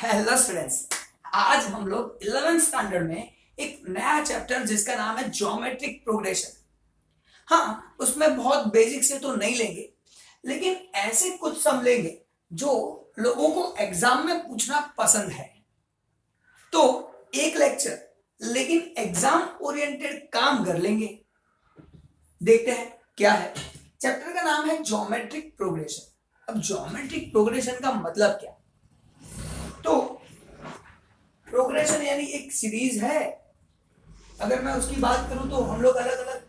Hello students, आज हम लोग 11th स्टैंडर्ड में एक नया चैप्टर जिसका नाम है ज्योमेट्रिक प्रोग्रेशन। हाँ, उसमें बहुत बेसिक से तो नहीं लेंगे, लेकिन ऐसे कुछ सम लेंगे जो लोगों को एग्जाम में पूछना पसंद है। तो एक लेक्चर लेकिन एग्जाम ओरिएंटेड काम कर लेंगे। देखते हैं क्या है। चैप्टर का नाम है ज्योमेट्रिक प्रोग्रेशन। अब ज्योमेट्रिक प्रोग्रेशन का मतलब क्या? तो प्रोग्रेशन यानी एक सीरीज है। अगर मैं उसकी बात करूं तो हम लोग अलग अलग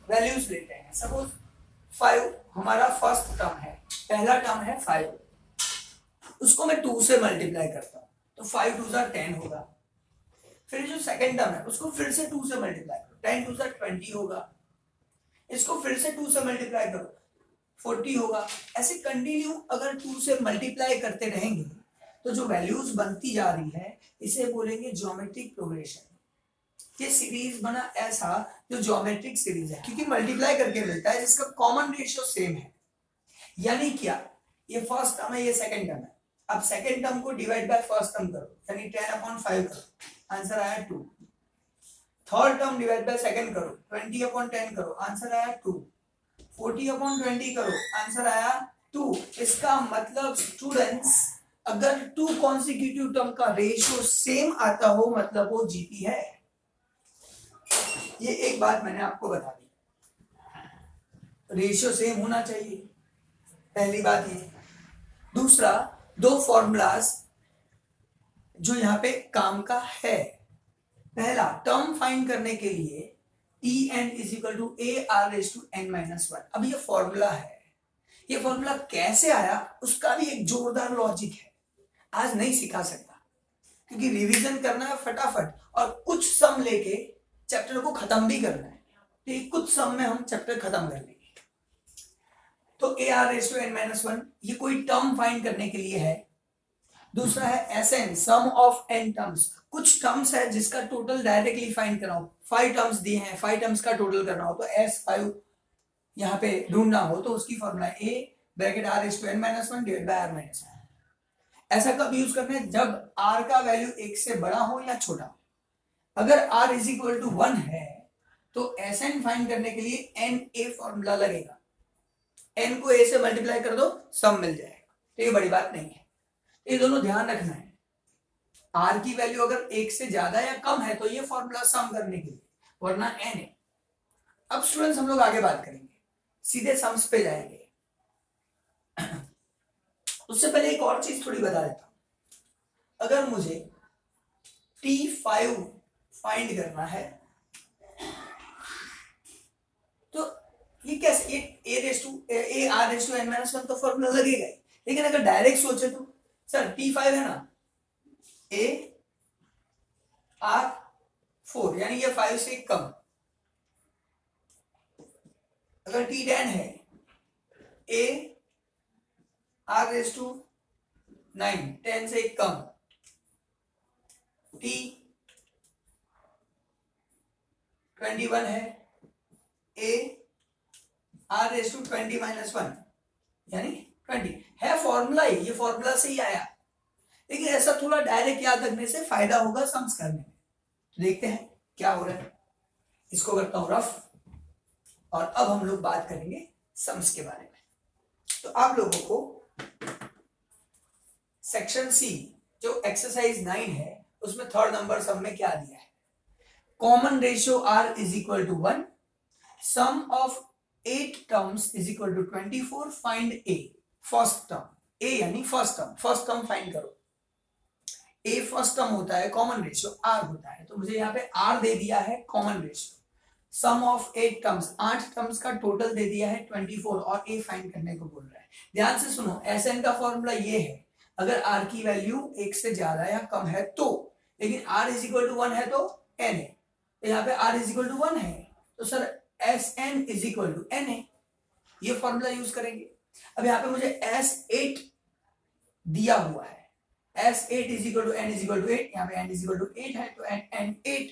वैल्यूज लेते हैं। सपोज 5 हमारा फर्स्ट टर्म है, पहला टर्म है 5, उसको मैं 2 से मल्टीप्लाई करता हूं तो 5 2 10 होगा। फिर जो सेकंड टर्म है उसको फिर से 2 से मल्टीप्लाई करो, 10 2 20 होगा। इसको फिर से 2 से मल्टीप्लाई करो, 40 होगा। ऐसे कंटिन्यू अगर 2 से मल्टीप्लाई करते रहेंगे तो जो वैल्यूज बनती जा रही है इसे बोलेंगे ज्योमेट्रिक प्रोग्रेशन। ये सीरीज बना ऐसा जो ज्योमेट्रिक सीरीज है, क्योंकि मल्टीप्लाई करके मिलता है जिसका कॉमन रेशियो सेम है। यानी क्या, ये फर्स्ट टर्म है, ये सेकंड टर्म है। अब सेकंड टर्म को डिवाइड बाय फर्स्ट टर्म करो, यानी 10/5 करो, आंसर आया 2। Third term divide by second करो, 20/10 करो, आंसर आया 2। 40/20 करो, आंसर आया 2। इसका मतलब स्टूडेंट्स, अगर 2 कॉन्सिक्यूटिव टर्म का रेशियो सेम आता हो मतलब वो जीपी है। ये एक बात मैंने आपको बता दी, रेशियो सेम होना चाहिए, पहली बात ये। दूसरा, 2 फॉर्मूलाज जो यहां पे काम का है। पहला, टर्म फाइंड करने के लिए Tn = AR⁻n-1। अब ये फॉर्मूला है, ये फॉर्मूला कैसे आया उसका भी एक जोरदार लॉजिक है, आज नहीं सिखा सकता क्योंकि रिवीजन करना है फटाफट और कुछ सम लेके चैप्टर को खत्म भी करना है। तो ये कुछ सम में हम चैप्टर खत्म कर लेंगे। तो AR⁻n-1 ये कोई टर्म फाइंड करने के लिए है। दूसरा है Sn, sum of n terms. कुछ टर्म्स है जिसका टोटल डायरेक्टली फाइंड करना हो। 5 टर्म्स दिए हैं, 5 टर्म्स का टोटल करना हो तो S5 यहाँ पे ढूंढना हो तो उसकी फॉर्मूला A(R⁻n-1 / R-1। ऐसा कब यूज करना है? जब r का वैल्यू 1 से बड़ा हो या छोटा हो। अगर r = 1 है तो Sn फाइंड करने के लिए Na फॉर्मूला लगेगा। n को a से मल्टीप्लाई कर दो, सम मिल जाएगा। तो ये बड़ी बात नहीं है, ये दोनों ध्यान रखना है। r की वैल्यू अगर 1 से ज्यादा या कम है तो ये फॉर्मूला सम करने के लिए, वरना n है। अब स्टूडेंट्स हम लोग आगे बात करेंगे, सीधे सम्स पे जाएंगे। उससे पहले एक और चीज थोड़ी बता देता हूं। अगर मुझे T5 फाइंड करना है तो ये कैसे, ये AR⁻n-1 तो फॉर्मूला लगेगा ही, लेकिन अगर डायरेक्ट सोचे तो सर T5 है ना, AR4 यानी ये 5 से कम। अगर T10 है, AR⁻9 10 से कम। T21 है, AR⁻20-1 यानी 20 है। फॉर्मूला ही, ये फॉर्मूला से ही आया, लेकिन ऐसा थोड़ा डायरेक्ट याद रखने से फायदा होगा सम्स करने में। तो देखते हैं क्या हो रहा है। इसको करता हूं रफ, और अब हम लोग बात करेंगे सम्स के बारे में। तो आप लोगों को सेक्शन सी जो एक्सरसाइज 9 है उसमें थर्ड नंबर सम में क्या दिया है? Common ratio R = 1, sum of 8 terms = 24, find A। First term, A यानी फर्स्ट टर्म फाइंड करो। A फर्स्ट टर्म होता है, कॉमन रेशियो R होता है, तो मुझे यहाँ पे R दे दिया है common ratio. Sum of 8 terms, 8 terms का टोटल दे दिया है 24 और A फाइंड करने को बोल रहा है। ध्यान से सुनो, Sn का फॉर्मूला ये है, अगर R की वैल्यू 1 से ज्यादा या कम है तो, लेकिन R = 1 है तो n है। तो यहाँ पे R = 1 है तो सर Sn = na, ये फॉर्मूला यूज करेंगे। अब यहाँ पे मुझे S8 दिया हुआ है, S8 = n = 8, यहाँ पे n = 8 है तो n8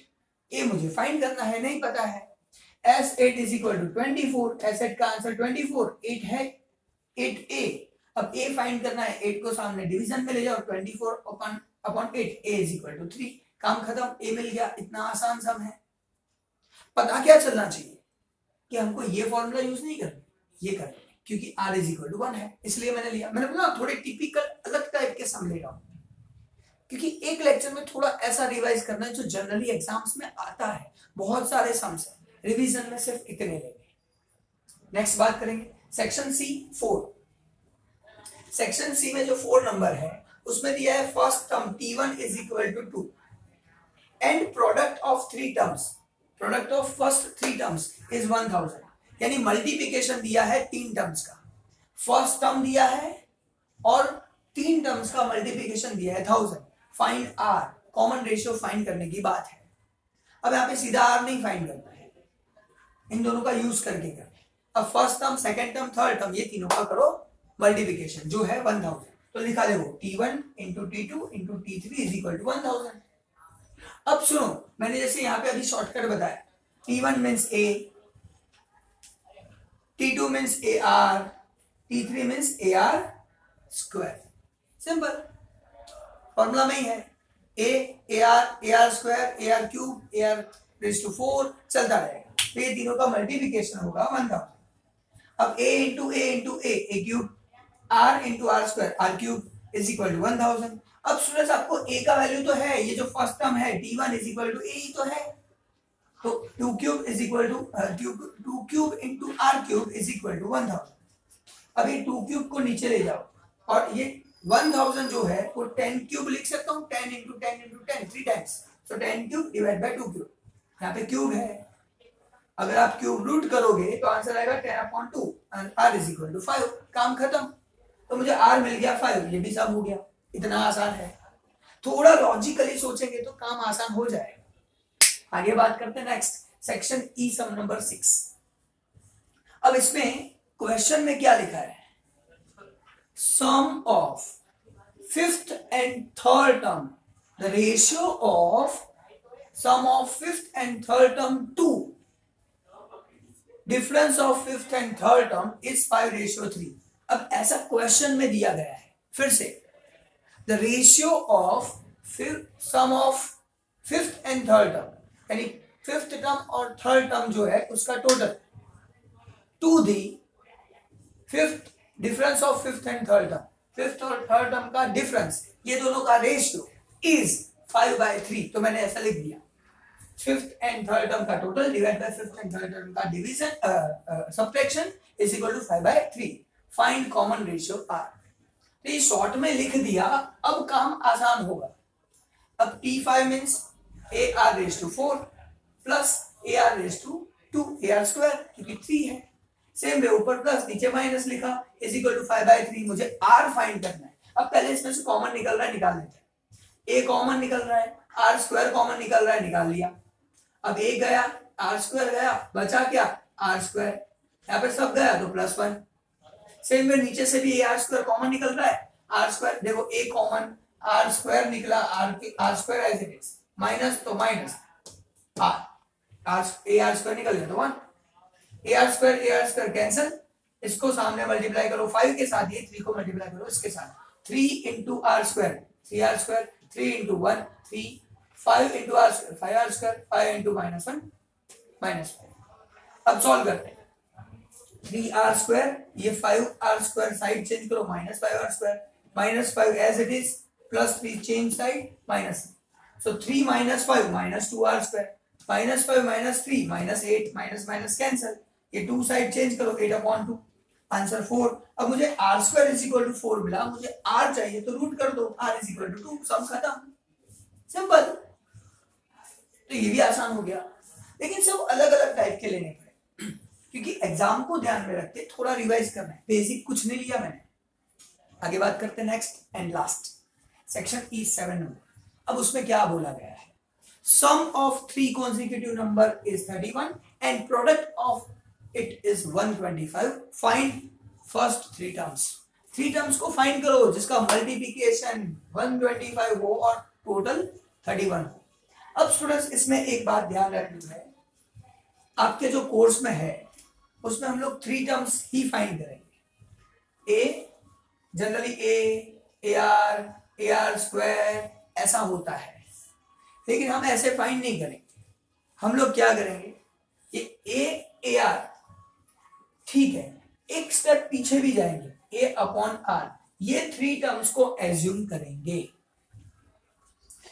A मुझे फाइंड करना है, नहीं पता है। S8 = 24, S8 का आंसर 24, 8 है 8A, अब a फाइंड करना है, 8 को सामने डिवीजन में ले जाओ, 24 upon 8, a is equal to 3, काम खत्म, a मिल गया। इतना आसान सम है। पता क्या चलना चाहिए कि हमको ये फॉर्मूला यूज नहीं करना, ये करना, क्योंकि r इज इक्वल टू 1 है, इसलिए मैंने लिया। मैंने बोला थोड़े टिपिकल अलग टाइप के सम ले रहा हूं, क्योंकि एक लेक्चर में थोड़ा ऐसा रिवाइज करना है जो जनरली एग्जाम्स में आता है। बहुत सारे सम्स है, रिवीजन में सिर्फ इतने लेंगे। नेक्स्ट बात करेंगे सेक्शन सी 4। सेक्शन सी में जो 4 नंबर है उसमें दिया है first term t1 is equal to 2 and product of 3 terms, product of first 3 terms is 1000, यानी मल्टीप्लिकेशन दिया है 3 टर्म्स का, फर्स्ट टर्म दिया है और 3 टर्म्स का मल्टीप्लिकेशन दिया है 1000। Find r, common ratio find करने की बात है। अब यहाँ पे सीधा r नहीं फाइंड करना है, इन दोनों का यूज करके करना है। अब first term, second term, third term, ये तीनों का करो मल्टीप्लिकेशन, जो है 1000। तो लिखा देखो t1 into t2 into t3 is equal to 1000। अब सुनो, मैंने जैसे यहाँ पे अभी शॉर्टकट बताया, t1 means a, t2 means ar, t3 means ar square. Simple formula में ही है, a ar square, ar cube, ar raise to 4 चलता रहेगा। तो ये तीनों का मल्टीप्लिकेशन होगा 1000। अब a into a cube, r into R square, r cube is equal to 1000। अब स्टूडेंट्स आपको a का वैल्यू तो है, ये जो फर्स्ट टर्म है t1 is equal to a ही तो है, तो 2 cube is equal to 2 cube into r cube is equal to 1000। अब ये 2 क्यूब को नीचे ले जाओ और ये 1000 जो है वो 10 क्यूब लिख सकता हूँ, 10 into 10 into 10 3 times, so 10 cube divide by 2 cube. यहाँ पे क्यूब है, अगर आप क्यूब रूट करोगे तो आंसर आएगा 10/2 and r is equal to 5, काम खत्म। तो मुझे r मिल गया 5, ये भी सब हो गया। इतना आसान है, थोड़ा लॉजिकली सोचेंगे तो काम आसान हो जाएगा। आगे बात करते हैं next section E, sum number 6। अब इसमें क्वेश्चन में क्या लिखा है, sum of fifth and third term, the ratio of sum of fifth and third term to difference of fifth and third term is 5:3। अब ऐसा क्वेश्चन में दिया गया है, फिर से the ratio of sum of fifth and third term, यानी fifth term और थर्ड टर्म जो है उसका total to the fifth difference of fifth and third term, fifth और थर्ड टर्म का डिफरेंस, ये दोनों का रेशियो इज 5/3। तो मैंने ऐसा लिख दिया, फिफ्थ एंड थर्ड टर्म का total divide by fifth and third term का division subtraction is equal to 5/3। Find common ratio r। तो ये शॉर्ट में लिख दिया, अब काम आसान होगा। अब t5 means ar raise to 4 plus ar raise to 2 ar square, क्योंकि 3 है। सेम वे ऊपर प्लस नीचे माइनस लिखा इज इक्वल टू 5/3। मुझे r फाइंड करना है। अब पहले इसमें से कॉमन निकल रहा है, निकाल लेते हैं। a कॉमन निकल रहा है, r स्क्वायर कॉमन निकल रहा है, निकाल लिया। अब a गया, r स्क्वायर गया, बचा क्या r स्क्वायर, यहाँ पे सब गया तो +1। सेम वे नीचे से भी आर स्क्वायर कॉमन निकल रहा है, आर स्क्वायर देखो a कॉमन, आर स्क्वायर निकला, R square as it is, minus तो माइनस आर स्क्वायर निकल गया तो 1, आर स्क्वायर कैंसिल, इसको सामने मल्टीप्लाई करो 5 के साथ, ये 3 को मल्टीप्लाई करो इसके साथ, 3 into R square 3r square, 3 into 1 3, 5 into R square 5r square, 5 into -1 -5। अब सॉल्व करते हैं, 3r स्क्वायर, ये 5r स्क्वायर साइड चेंज करो, -5r square, -5 as it is, +3 change side minus, so 3 - 5 -2r square, -5 - 3 -8, minus cancel, ये 2 side change करो, 8/2, answer 4। अब मुझे r square is equal to 4 मिला, मुझे r चाहिए तो रूट कर दो, r इज इक्वल टू 2, सम खत्म, सिंपल। तो ये भी आसान हो गया, लेकिन सब अलग अलग टाइप के लेने पड़े, क्योंकि एग्जाम को ध्यान में रखते थोड़ा रिवाइज करना है, बेसिक कुछ नहीं लिया मैंने। आगे बात करते हैं next and last section E 7 number. अब उसमें क्या बोला गया है, sum of 3 consecutive number is 31 and product of it is 125, find first 3 terms। 3 terms को फाइंड करो जिसका मल्टीप्लिकेशन 125 हो और टोटल 31 हो। अब स्टूडेंट्स इसमें एक बात ध्यान रखनी है, आपके जो कोर्स में है उसमें हम लोग 3 टर्म्स ही फाइंड करेंगे, a generally A R square ऐसा होता है, लेकिन हम ऐसे फाइंड नहीं करेंगे। हम लोग क्या करेंगे, ये ए आर ठीक है, एक स्टेप पीछे भी जाएंगे, ए अपॉन आर, ये थ्री टर्म्स को एज्यूम करेंगे।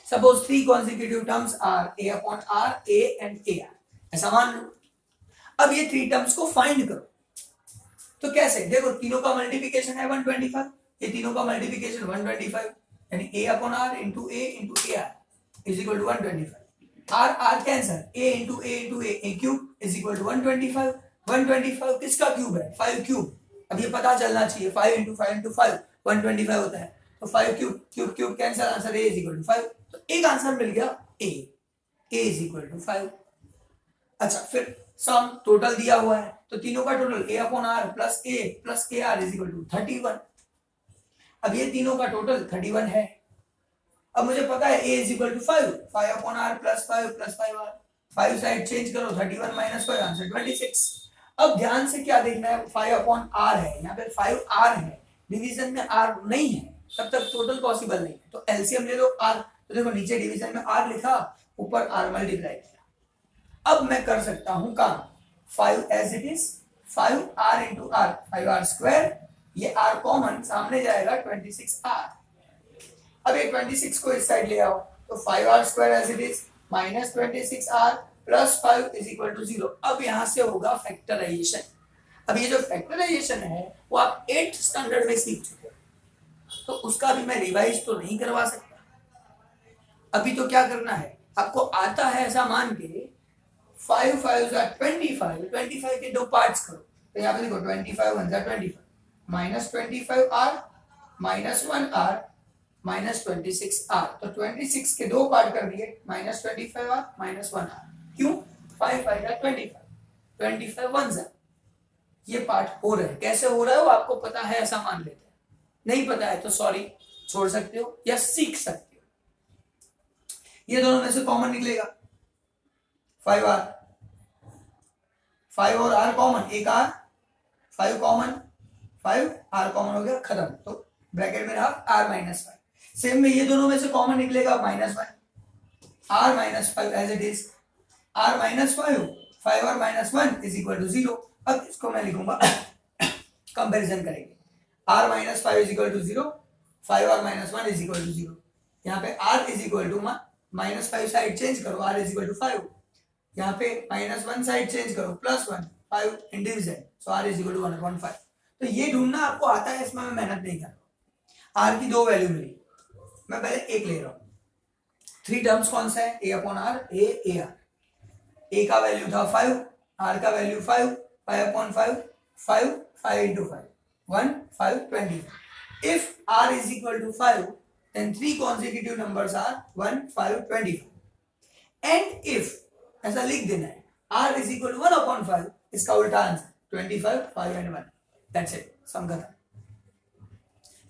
Suppose three consecutive terms are A upon are, A and A R, ऐसा मान लो। अब ये थ्री टर्म्स को फाइंड करो, तो कैसे, देखो तीनों का मल्टीप्लिकेशन है 125, ये तीनों का मल्टीप्लिकेशन 125, यानी A upon R into A are is equal to 125। R R cancel, A into A cube is equal to 125। 125 किसका क्यूब है, 5 क्यूब। अब ये पता चलना चाहिए, 5 इंटू 5 125 होता है, तो 5 cube cancel, answer A is equal to 5। तो एक आंसर मिल गया ए इज इक्वल टू 5। अच्छा, फिर सम टोटल दिया हुआ है, तो तीनों का total a upon are plus a are is equal to 31। अब ये तीनों का टोटल 31 है। अब मुझे पता है A is equal to 5 upon are plus 5 R, 5 side change करो, 31 माइनस 5 आंसर 26। अब ध्यान से क्या देखना है, 5 अपॉन आर है, यहाँ पे 5 आर है, डिवीजन में आर नहीं है, तब तक टोटल पॉसिबल नहीं है, तो एलसीएम ले लो आर। तो देखो नीचे डिवीजन में आर लिखा, ऊपर आर मल्टीप्लाई किया। अब मैं कर सकता हूं काम, 5 as it is, 5 r into r, 5 r square, ये आर कॉमन सामने जाएगा 26 आर। अब ये 26 को इस साइड ले आओ, तो 5 r square as it is minus 26 r plus 5 is equal to 0। अब यहां से होगा फैक्टराइजेशन। अब ये जो फैक्टराइजेशन है वो आप 8th स्टैंडर्ड में सीख चुके हो, तो उसका भी मैं रिवाइज तो नहीं करवा सकता। अभी तो क्या करना है, आपको आता है ऐसा मान के 5 5 25 के दो पार्ट्स करो, तो यहाँ पे देखो 25 1 25 minus 25 r minus 1 r minus 26 r, तो 26 के दो पार्ट कर दिए, माइनस 25 आर माइनस 1 आर। क्यों, 5 5 25 25 1 ये पार्ट हो रहा है। कैसे हो रहा है वो आपको पता है, ऐसा मान लेते हैं। नहीं पता है तो सॉरी, छोड़ सकते हो या सीख सकते हो। ये दोनों में से कॉमन निकलेगा 5 आर, 5 और आर कॉमन, एक आर 5 कॉमन, 5 आर कॉमन हो गया, खत्म। तो ब्रैकेट में रहा आर माइनस 5। सेम में ये दोनों में से कॉमन निकलेगा -1, r minus 5 as it is, r minus 5 r minus 1 is equal to 0। अब इसको मैं लिखूंगा, कंपैरिजन करेंगे, r minus 5 is equal to 0, 5 r minus 1 is equal to 0। यहाँ पे r is equal to minus 5 side change करो, r is equal to 5, यहाँ पे -1 साइड चेंज करो, +1, 5 in division, so r is equal to 1/5। तो ये ढूंढना आपको आता है, इसमें मैं मेहनत नहीं कर रहा। आर की दो वैल्यू मिली, मैं पहले एक ले रहा हूँ। थ्री टर्म्स कौन सा है, a upon are, a r. A का वैल्यू था 5, आर का value 5 upon 5 into 5 1 5 25। If r is equal to 5 then 3 consecutive numbers are 1 5 25, and if ऐसा लिख देना है r is equal to 1/5, इसका उल्टा आंसर 25 5 and 1, that's it, सम खत्म।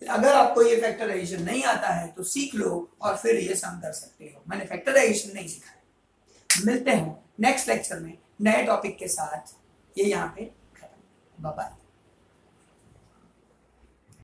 अगर आपको ये फैक्टराइजेशन नहीं आता है तो सीख लो और फिर ये सम कर सकते हो। मैंने फैक्टराइजेशन नहीं सीखा है। मिलते हैं नेक्स्ट लेक्चर में नए टॉपिक के साथ। ये यहाँ पे खत्म, बाय बाय।